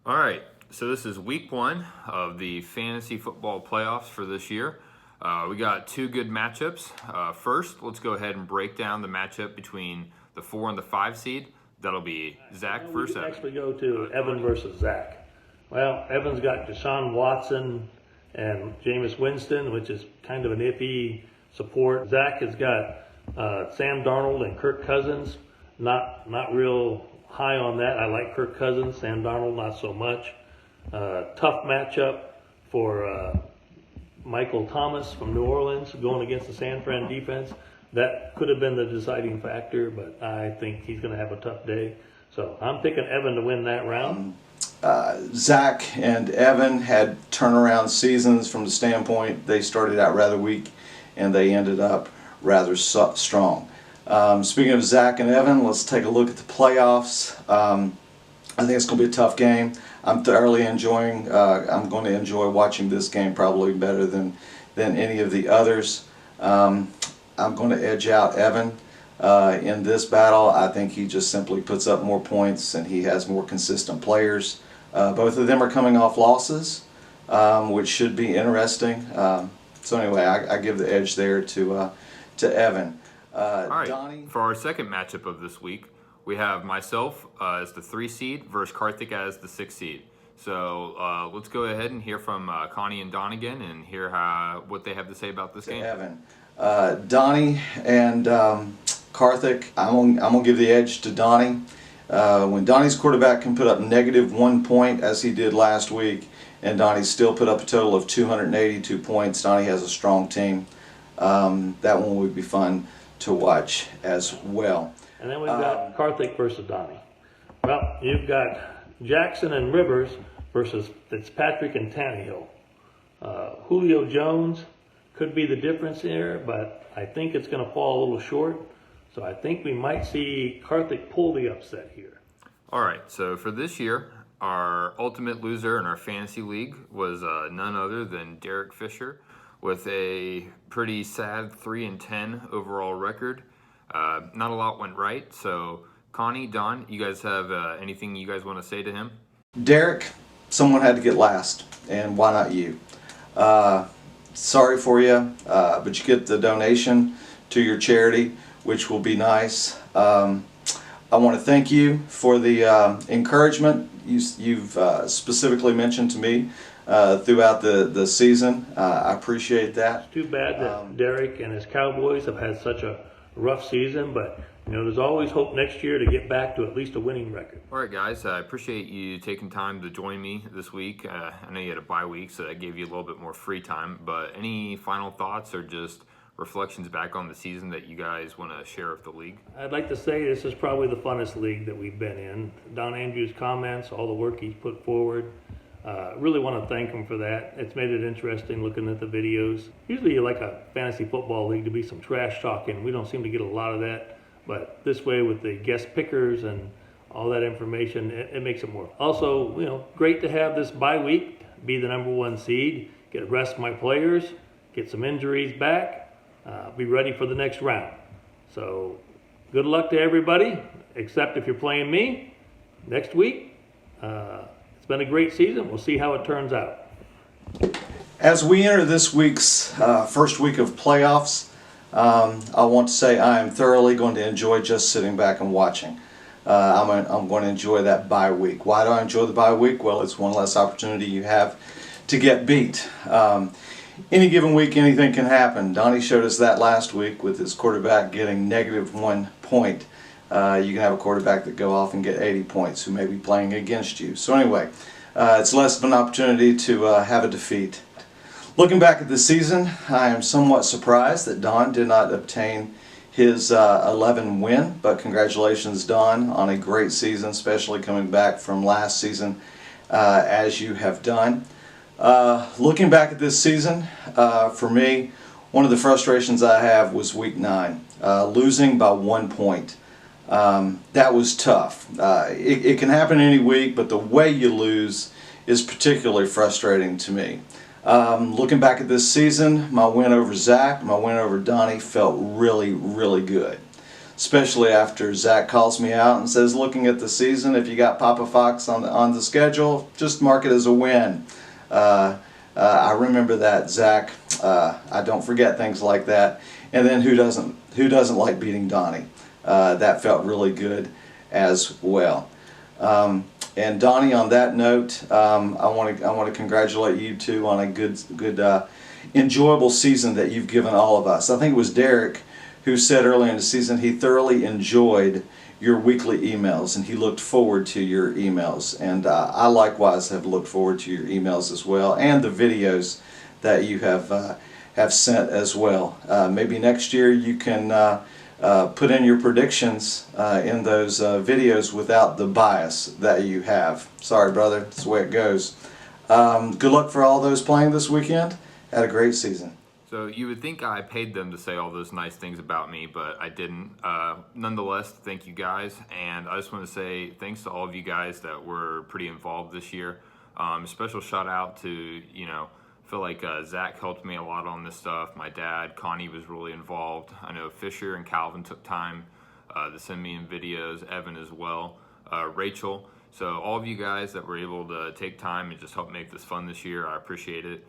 All right, so this is week one of the fantasy football playoffs for this year. We got two good matchups. First, let's go ahead and break down the matchup between the 4 and the 5 seed. That'll be Zach versus Evan. We actually go to Evan versus Zach. Well, Evan's got Deshaun Watson and Jameis Winston, which is kind of an iffy support. Zach has got Sam Darnold and Kirk Cousins. Not real high on that. I like Kirk Cousins, Sam Darnold not so much. Tough matchup for Michael Thomas from New Orleans going against the San Fran defense. That could have been the deciding factor, but I think he's going to have a tough day. So I'm picking Evan to win that round. Zach and Evan had turnaround seasons from the standpoint they started out rather weak and they ended up rather strong. Speaking of Zach and Evan, let's take a look at the playoffs. I think it's going to be a tough game. I'm thoroughly enjoying. I'm going to enjoy watching this game probably better than any of the others. I'm going to edge out Evan in this battle. I think he just simply puts up more points and he has more consistent players. Both of them are coming off losses, which should be interesting. So anyway, I give the edge there to Evan. All right, Donnie? For our second matchup of this week, we have myself as the 3 seed versus Karthik as the 6 seed. So let's go ahead and hear from Connie and Don again and hear what they have to say about this game. Evan. Donnie and Karthik, I'm gonna give the edge to Donnie. When Donnie's quarterback can put up -1 point as he did last week, and Donnie still put up a total of 282 points, Donnie has a strong team. That one would be fun to watch as well. And then we've got Karthik versus Donnie. Well, you've got Jackson and Rivers versus Fitzpatrick and Tannehill. Julio Jones could be the difference here, but I think it's going to fall a little short. So I think we might see Karthik pull the upset here. All right, so for this year, our ultimate loser in our fantasy league was none other than Derek Fisher with a pretty sad 3-10 overall record. Not a lot went right, so Connie, Don, you guys have anything you guys want to say to him? Derek, someone had to get last, and why not you? Sorry for you, but you get the donation to your charity, which will be nice. I want to thank you for the encouragement you've specifically mentioned to me throughout the season. I appreciate that. It's too bad that Derek and his Cowboys have had such a rough season, but you know, there's always hope next year to get back to at least a winning record. All right, guys, I appreciate you taking time to join me this week. I know you had a bye week, so that gave you a little bit more free time, but any final thoughts or just reflections back on the season that you guys want to share with the league? I'd like to say this is probably the funnest league that we've been in. Don Andrews' comments, all the work he's put forward, really want to thank him for that. It's made it interesting looking at the videos. Usually you like a fantasy football league to be some trash talking. We don't seem to get a lot of that, but this way with the guest pickers and all that information, it makes it more. Also, you know, great to have this bye week, be the #1 seed, get rest my players, get some injuries back, be ready for the next round. So good luck to everybody, except if you're playing me next week. It's been a great season. We'll see how it turns out. As we enter this week's first week of playoffs, I want to say I am thoroughly going to enjoy just sitting back and watching. I'm going to enjoy that bye week. Why do I enjoy the bye week? Well, it's one less opportunity you have to get beat. Any given week, anything can happen. Donnie showed us that last week with his quarterback getting -1 point. You can have a quarterback that go off and get 80 points who may be playing against you. So anyway, it's less of an opportunity to have a defeat. Looking back at the season, I am somewhat surprised that Don did not obtain his 11 win, but congratulations, Don, on a great season, especially coming back from last season as you have done. Looking back at this season, for me, one of the frustrations I have was week 9, losing by 1 point. That was tough. It can happen any week, but the way you lose is particularly frustrating to me. Looking back at this season, my win over Zach, my win over Donnie felt really, really good. especially after Zach calls me out and says, looking at the season, if you got Papa Fox on the schedule, just mark it as a win. I remember that, Zach. I don't forget things like that. And then who doesn't like beating Donnie? That felt really good as well. And Donnie, on that note, I want to congratulate you too on a good enjoyable season that you've given all of us. I think it was Derek who said earlier in the season he thoroughly enjoyed your weekly emails and he looked forward to your emails. And I likewise have looked forward to your emails as well, and the videos that you have sent as well. Maybe next year you can put in your predictions in those videos without the bias that you have. Sorry, brother, that's the way it goes. Good luck for all those playing this weekend. Had a great season. So you would think I paid them to say all those nice things about me, but I didn't. Nonetheless, thank you guys, and I just want to say thanks to all of you guys that were pretty involved this year. Special shout out to, I feel like Zach helped me a lot on this stuff. My dad, Connie, was really involved. I know Fisher and Calvin took time to send me in videos, Evan as well, Rachel. So all of you guys that were able to take time and just help make this fun this year, I appreciate it.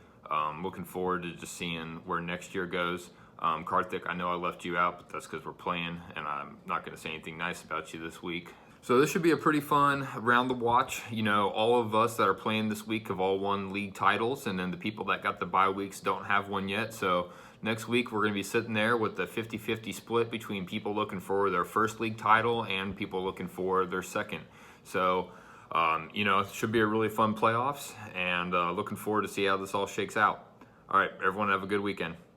Looking forward to just seeing where next year goes. Karthik, I know I left you out, but that's because we're playing, and I'm not going to say anything nice about you this week. So this should be a pretty fun round to watch. All of us that are playing this week have all won league titles, and then the people that got the bye weeks don't have one yet. So next week we're going to be sitting there with the 50-50 split between people looking for their first league title and people looking for their second. So it should be a really fun playoffs, and looking forward to see how this all shakes out. All right, everyone have a good weekend.